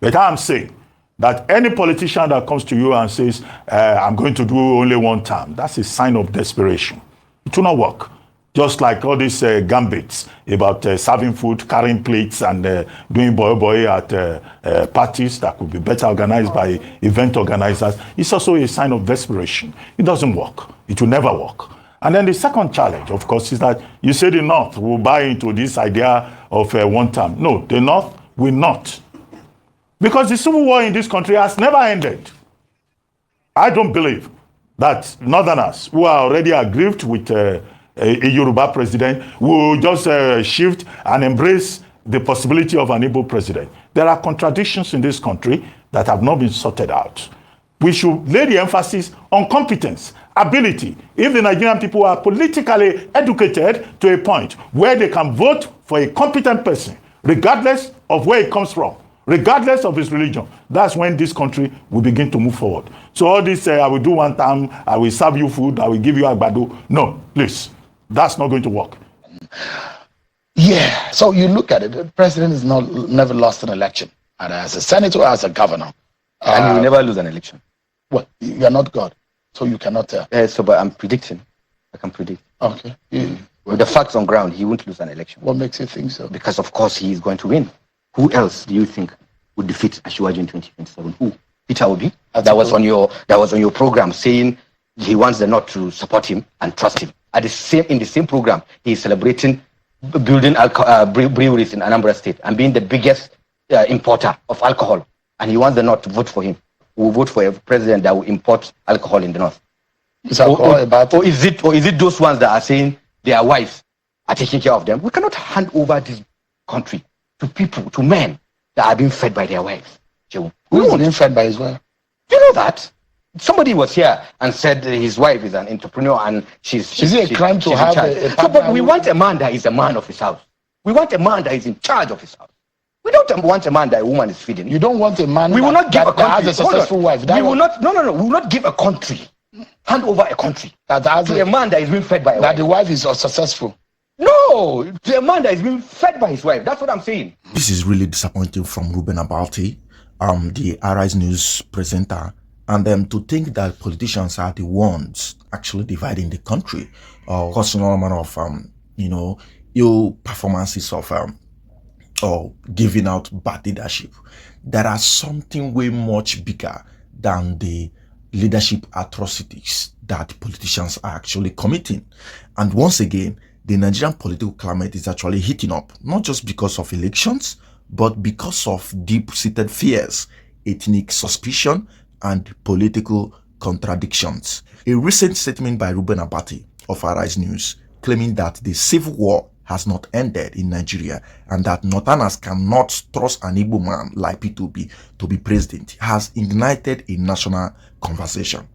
But I'm saying that any politician that comes to you and says, I'm going to do only one term, that's a sign of desperation. It will not work. Just like all these gambits about serving food, carrying plates, and doing boy at parties that could be better organized by event organizers. It's also a sign of desperation. It doesn't work. It will never work. And then the second challenge, of course, is that you say the North will buy into this idea of one term. No, the North will not. Because the civil war in this country has never ended. I don't believe that Northerners who are already aggrieved with a Yoruba president will just shift and embrace the possibility of an Igbo president. There are contradictions in this country that have not been sorted out. We should lay the emphasis on competence, ability. If the Nigerian people are politically educated to a point where they can vote for a competent person, regardless of where it comes from, regardless of his religion, that's when this country will begin to move forward. So all this, I will do one time, I will serve you food, I will give you agbado. No, please. That's not going to work. Yeah. So you look at it, the president has never lost an election. And as a senator, as a governor. And you will never lose an election. Well, you are not God. So you cannot tell. But I'm predicting. I can predict. Okay. With the facts on ground, he won't lose an election. What makes you think so? Because, of course, he is going to win. Who else do you think would defeat Asiwaju in 2027? Who? Peter Obi? That was on your program, saying he wants the North to support him and trust him. In the same program, he is celebrating building breweries in Anambra State and being the biggest importer of alcohol. And he wants the North to vote for him. We will vote for a president that will import alcohol in the North. Or is it those ones that are saying their wives are taking care of them? We cannot hand over this country to people, to men that are being fed by their wives. Who is being fed by his wife? Do you know that? Somebody was here and said his wife is an entrepreneur and she's... Is it a crime to have a partner? But we want a man that is a man of his house. We want a man that is in charge of his house. We don't want a man that a woman is feeding. You don't want a man that has a successful wife. We will not give a country, hand over a country to a man that is being fed by a wife. That the wife is successful. No, to a man that is being fed by his wife. That's what I'm saying. This is really disappointing from Reuben Abati, the Arise News presenter. And to think that politicians are the ones actually dividing the country, causing all manner of, ill performances of, or giving out bad leadership. There are something way much bigger than the leadership atrocities that politicians are actually committing. And once again, the Nigerian political climate is actually heating up, not just because of elections, but because of deep-seated fears, ethnic suspicion, and political contradictions. A recent statement by Reuben Abati of Arise News claiming that the civil war has not ended in Nigeria and that Northerners cannot trust an Igbo man like Peter Obi to be president has ignited a national conversation.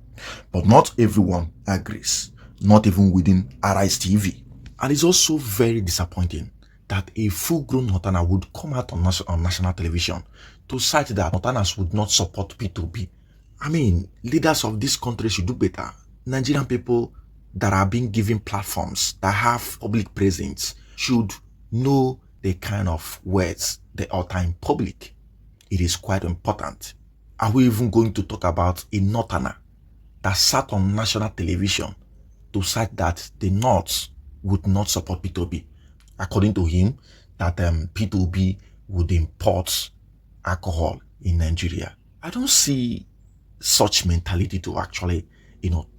But not everyone agrees, not even within Arise TV. And it's also very disappointing that a full-grown Northerner would come out on national television to cite that Northerners would not support Peter Obi. I mean, leaders of this country should do better. Nigerian people that are being given platforms that have public presence should know the kind of words they utter in public. It is quite important. Are we even going to talk about a Northerner that sat on national television to cite that the North would not support Peter Obi? According to him, that Peter Obi would import alcohol in Nigeria. I don't see such mentality to actually,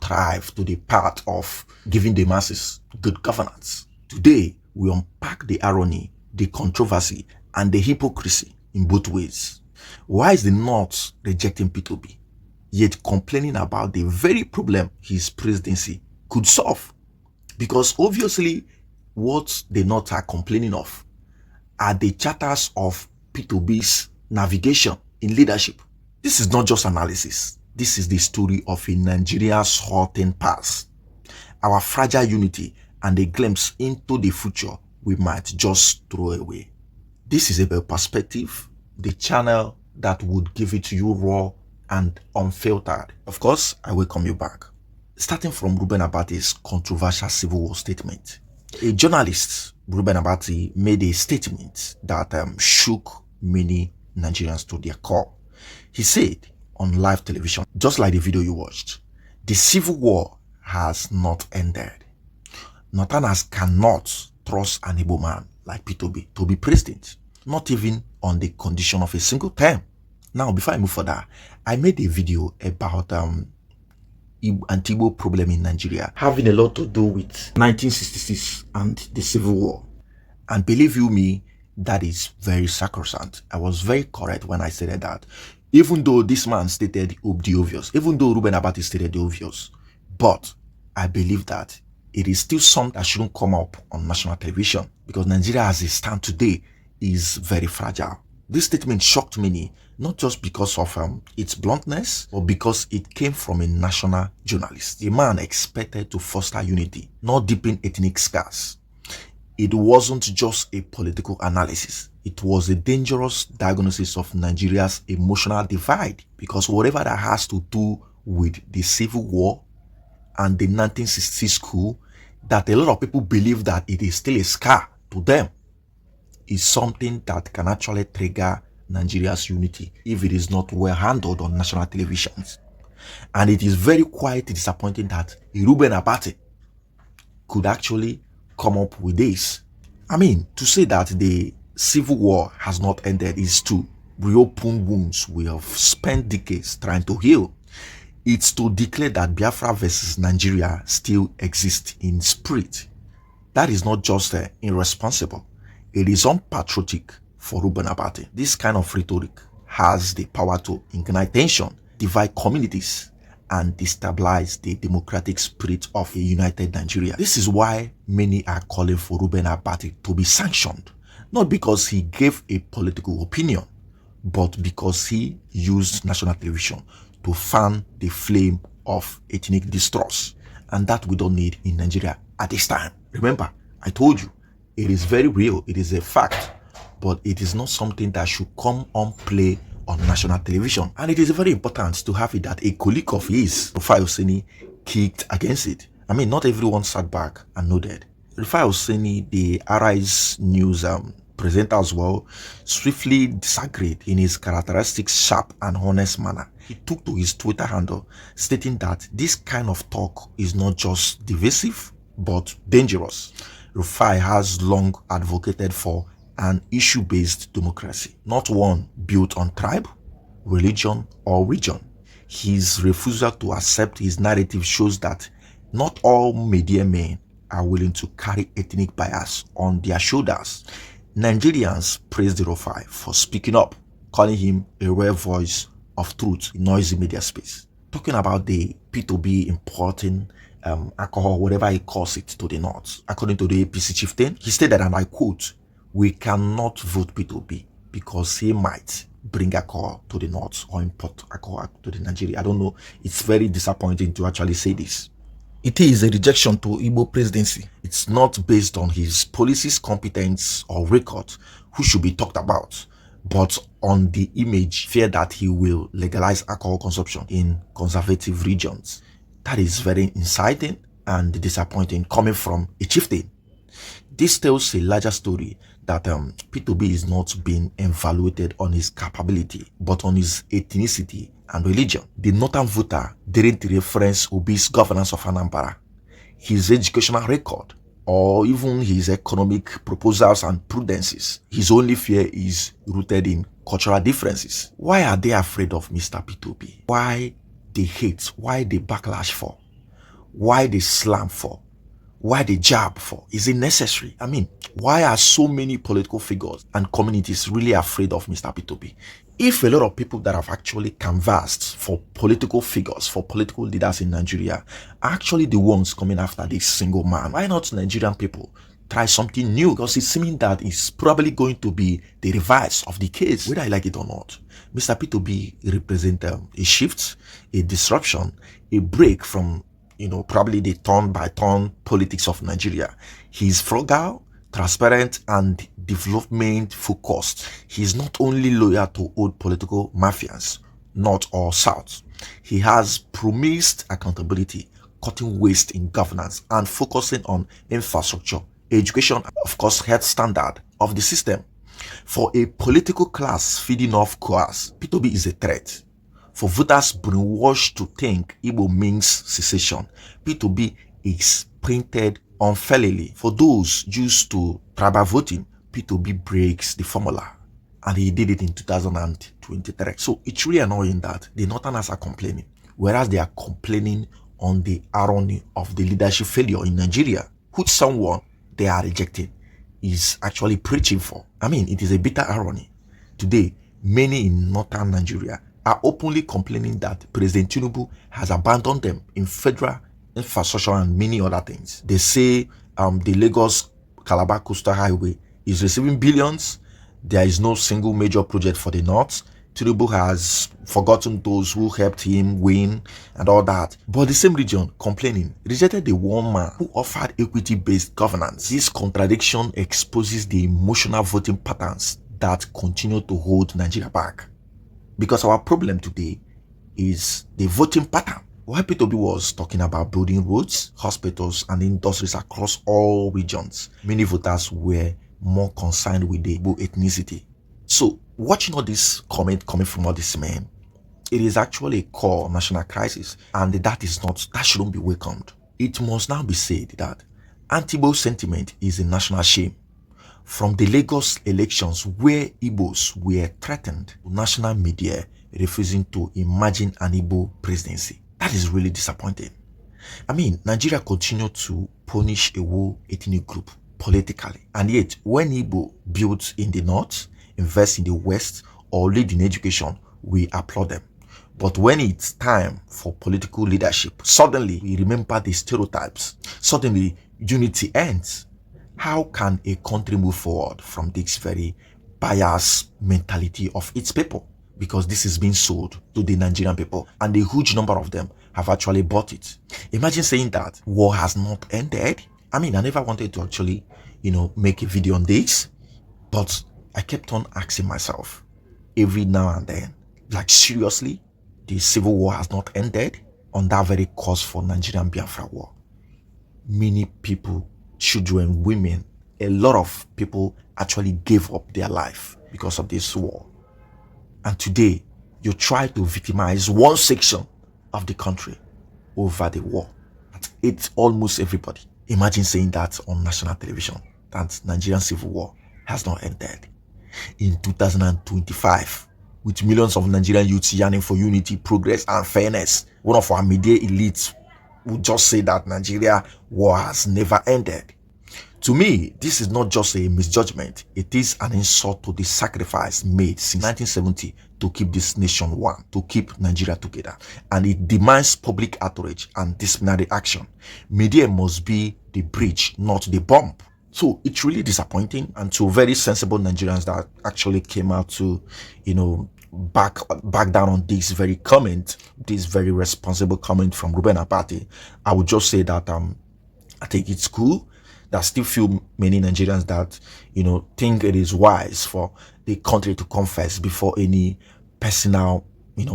thrive to the part of giving the masses good governance. Today, we unpack the irony, the controversy, and the hypocrisy in both ways. Why is the North rejecting Peter Obi, yet complaining about the very problem his presidency could solve? Because obviously, what the North are complaining of are the charters of Peter Obi's navigation in leadership. This is not just analysis. This is the story of a Nigeria's hurting past, our fragile unity, and a glimpse into the future we might just throw away. This is about perspective, the channel that would give it to you raw and unfiltered. Of course, I welcome you back. Starting from Reuben Abati's controversial civil war statement. A journalist, Reuben Abati, made a statement that shook many Nigerians to their core. He said on live television, just like the video you watched, the civil war has not ended. Northerners cannot trust an Igbo man like Peter Obi to be president, not even on the condition of a single term. Now, before I move further, I made a video about anti-Igbo problem in Nigeria having a lot to do with 1966 and the Civil War. And believe you me, that is very sacrosanct. I was very correct when I said that. Even though this man stated the obvious, even though Reuben Abati stated the obvious, but I believe that it is still something that shouldn't come up on national television, because Nigeria as it stands today is very fragile. This statement shocked many, not just because of its bluntness, but because it came from a national journalist. A man expected to foster unity, not deepen ethnic scars. It wasn't just a political analysis. It was a dangerous diagnosis of Nigeria's emotional divide, because whatever that has to do with the Civil War and the 1960s coup, that a lot of people believe that it is still a scar to them, is something that can actually trigger Nigeria's unity if it is not well handled on national televisions. And it is very quite disappointing that Reuben Abati could actually come up with this. I mean, to say that the Civil War has not ended is to reopen wounds we have spent decades trying to heal. It's to declare that Biafra versus Nigeria still exists in spirit. That is not just irresponsible. It is unpatriotic for Reuben Abati. This kind of rhetoric has the power to ignite tension, divide communities, and destabilize the democratic spirit of a united Nigeria. This is why many are calling for Reuben Abati to be sanctioned, not because he gave a political opinion, but because he used national television to fan the flame of ethnic distrust, and that we don't need in Nigeria at this time. Remember, I told you, it is very real, it is a fact, but it is not something that should come on play on national television. And it is very important to have it that a colleague of his, Rufai Oseni, kicked against it. I mean, not everyone sat back and nodded. Rufai Oseni, the Arise News presenter as well, swiftly disagreed in his characteristic sharp and honest manner. He took to his Twitter handle stating that this kind of talk is not just divisive but dangerous. Rufai has long advocated for an issue-based democracy, not one built on tribe, religion, or region. His refusal to accept his narrative shows that not all media men are willing to carry ethnic bias on their shoulders. Nigerians praised Rufai for speaking up, calling him a rare voice of truth in noisy media space. Talking about the Peter Obi importing alcohol, whatever he calls it, to the north. According to the APC chieftain, he stated, and I quote, "We cannot vote Peter Obi because he might bring alcohol to the north or import alcohol to the Nigeria." I don't know. It's very disappointing to actually say this. It is a rejection to Igbo presidency. It's not based on his policies, competence, or record, who should be talked about, but on the image, fear that he will legalize alcohol consumption in conservative regions. That is very inciting and disappointing coming from a chieftain. This tells a larger story that Peter Obi is not being evaluated on his capability, but on his ethnicity and religion. The northern voter didn't reference Obi's governance of Anambra, his educational record, or even his economic proposals and prudences. His only fear is rooted in cultural differences. Why are they afraid of Mr. Peter Obi? Why they hate? Why they backlash for? Why they slam for? Why they jab for? Is it necessary? I mean, why are so many political figures and communities really afraid of Mr. Peter Obi? If a lot of people that have actually canvassed for political figures, for political leaders in Nigeria, are actually the ones coming after this single man, why not Nigerian people try something new? Because it's seeming that it's probably going to be the reverse of the case, whether I like it or not. Mr. Peter Obi represents a shift, a disruption, a break from probably the turn-by-turn politics of Nigeria. He's frugal, transparent, and development-focused. He's not only loyal to old political mafias, north or south. He has promised accountability, cutting waste in governance, and focusing on infrastructure, education, of course, health standard of the system. For a political class feeding off coerce, Peter Obi is a threat. For voters brainwashed to think Igbo means secession, Peter Obi is printed unfairly. For those used to tribal voting, Peter Obi breaks the formula. And he did it in 2023. So it's really annoying that the Northerners are complaining, whereas they are complaining on the irony of the leadership failure in Nigeria, which someone they are rejecting is actually preaching for. I mean, it is a bitter irony. Today, many in northern Nigeria are openly complaining that President Tinubu has abandoned them in federal infrastructure and many other things. They say the Lagos-Calabar Coastal Highway is receiving billions. There is no single major project for the North. Tinubu has forgotten those who helped him win and all that. But the same region, complaining, rejected the one man who offered equity-based governance. This contradiction exposes the emotional voting patterns that continue to hold Nigeria back. Because our problem today is the voting pattern. While Peter Obi was talking about building roads, hospitals, and industries across all regions, many voters were more concerned with the Igbo ethnicity. So, watching all this comment coming from all these men, it is actually a core national crisis, and that shouldn't be welcomed. It must now be said that anti-Igbo sentiment is a national shame. From the Lagos elections where Igbos were threatened, national media refusing to imagine an Igbo presidency. That is really disappointing. I mean, Nigeria continued to punish a whole ethnic group politically, and yet when Igbo builds in the north, invest in the west, or lead in education, we applaud them. But when it's time for political leadership, suddenly we remember the stereotypes. Suddenly unity ends. How can a country move forward from this very biased mentality of its people? Because this is being sold to the Nigerian people, and a huge number of them have actually bought it. Imagine saying that war has not ended. I mean, I never wanted to actually, make a video on this, but I kept on asking myself every now and then, like, seriously, the civil war has not ended on that very cause for Nigerian Biafra war. Many people, children, women, a lot of people actually gave up their life because of this war. And today, you try to victimize one section of the country over the war. It's almost everybody. Imagine saying that on national television, that Nigerian civil war has not ended. In 2025, with millions of Nigerian youths yearning for unity, progress, and fairness, one of our media elites would just say that Nigeria war has never ended. To me, this is not just a misjudgment, it is an insult to the sacrifice made since 1970 to keep this nation one, to keep Nigeria together. And it demands public outrage and disciplinary action. Media must be the bridge, not the bomb. So it's really disappointing, and to very sensible Nigerians that actually came out to, back down on this very comment, this very responsible comment from Reuben Abati. I would just say that I think it's cool. There are still few many Nigerians that, think it is wise for the country to come first before any personal,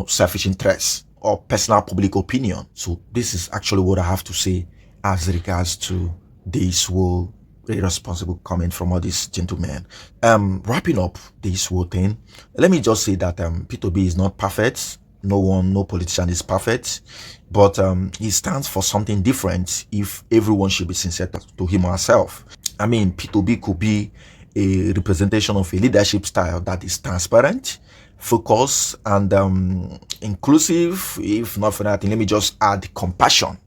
selfish interest or personal public opinion. So this is actually what I have to say as regards to this whole irresponsible comment from all these gentlemen. Wrapping up this whole thing, let me just say that Peter Obi is not perfect. No politician is perfect, but he stands for something different if everyone should be sincere to him or herself. I mean, Peter Obi could be a representation of a leadership style that is transparent, focused, and inclusive. If not for that, let me just add compassion,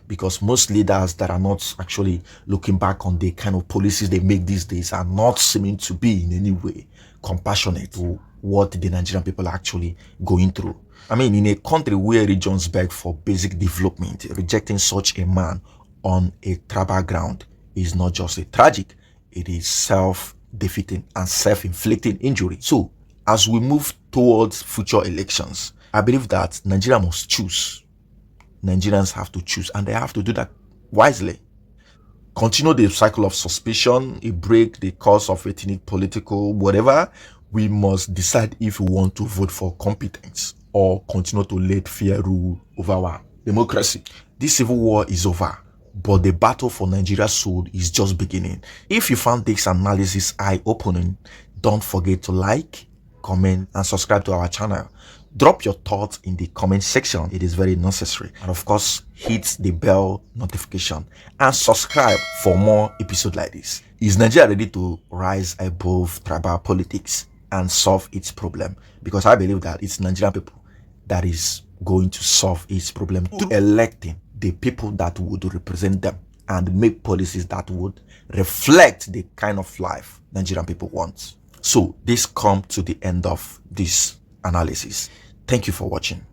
because most leaders that are not actually looking back on the kind of policies they make these days are not seeming to be in any way compassionate to what the Nigerian people are actually going through. I mean, in a country where regions beg for basic development, rejecting such a man on a tribal ground is not just a tragic, it is self-defeating and self-inflicting injury. So, as we move towards future elections, I believe that Nigeria must choose. Nigerians have to choose, and they have to do that wisely. Continue the cycle of suspicion, break the course of ethnic, political, whatever. We must decide if we want to vote for competence or continue to let fear rule over our democracy. This civil war is over, but the battle for Nigeria's soul is just beginning. If you found this analysis eye-opening, Don't forget to like, comment, and subscribe to our channel. Drop your thoughts in the comment section. It is very necessary. And of course, hit the bell notification and subscribe for more episodes like this. Is Nigeria ready to rise above tribal politics and solve its problem? Because I believe that it's Nigerian people that is going to solve its problem through electing the people that would represent them and make policies that would reflect the kind of life Nigerian people want. So this comes to the end of this analysis. Thank you for watching.